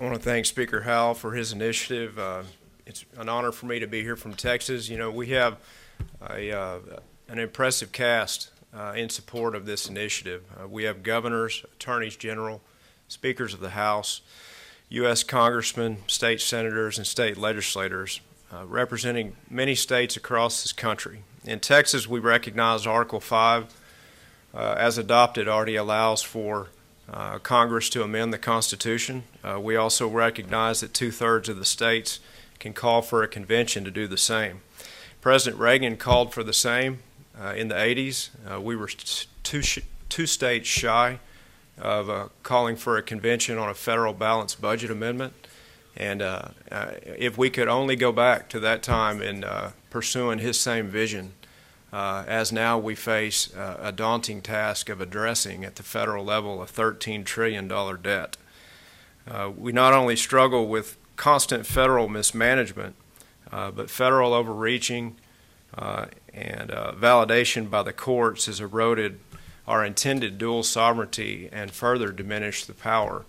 I want to thank Speaker Howell for his initiative. It's an honor for me to be here from Texas. You know, we have an impressive cast in support of this initiative. We have governors, attorneys general, speakers of the House, U.S. congressmen, state senators, and state legislators representing many states across this country. In Texas, we recognize Article 5, as adopted, already allows for Congress to amend the Constitution. We also recognize that 2/3 of the states can call for a convention to do the same. President Reagan called for the same in the 80s. We were two states shy of calling for a convention on a federal balanced budget amendment. And if we could only go back to that time in pursuing his same vision, as now we face a daunting task of addressing at the federal level a $13 trillion debt. We not only struggle with constant federal mismanagement, but federal overreaching and validation by the courts has eroded our intended dual sovereignty and further diminished the power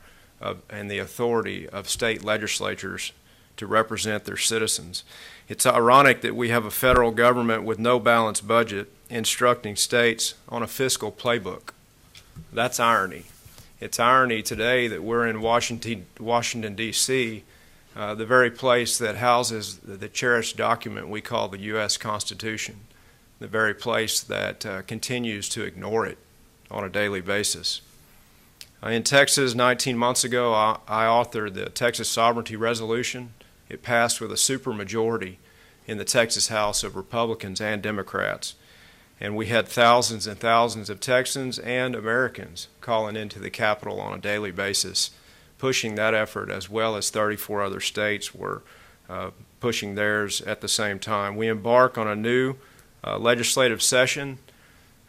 and the authority of state legislatures to represent their citizens. It's ironic that we have a federal government with no balanced budget instructing states on a fiscal playbook. That's irony. It's irony today that we're in Washington, D.C., the very place that houses the cherished document we call the U.S. Constitution, the very place that continues to ignore it on a daily basis. In Texas, 19 months ago, I authored the Texas Sovereignty Resolution. It passed with a supermajority in the Texas House of Republicans and Democrats. And we had thousands and thousands of Texans and Americans calling into the Capitol on a daily basis, pushing that effort, as well as 34 other states were pushing theirs at the same time. We embark on a new legislative session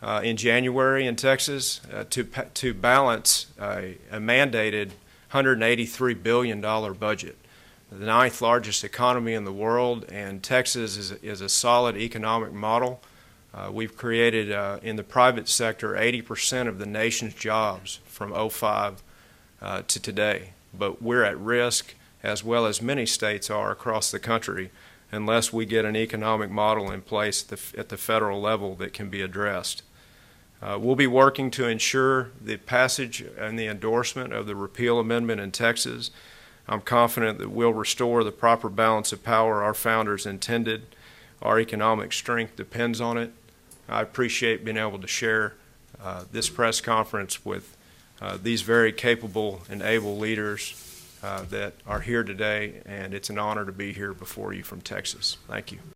in January in Texas to balance a mandated $183 billion budget, the 9th largest economy in the world, and Texas is a solid economic model. We've created in the private sector 80% of the nation's jobs from '05 to today, but we're at risk, as well as many states are across the country, unless we get an economic model in place at the federal level that can be addressed. We'll be working to ensure the passage and the endorsement of the Repeal Amendment in Texas. I'm confident that we'll restore the proper balance of power our founders intended. Our economic strength depends on it. I appreciate being able to share this press conference with these very capable and able leaders that are here today, and it's an honor to be here before you from Texas. Thank you.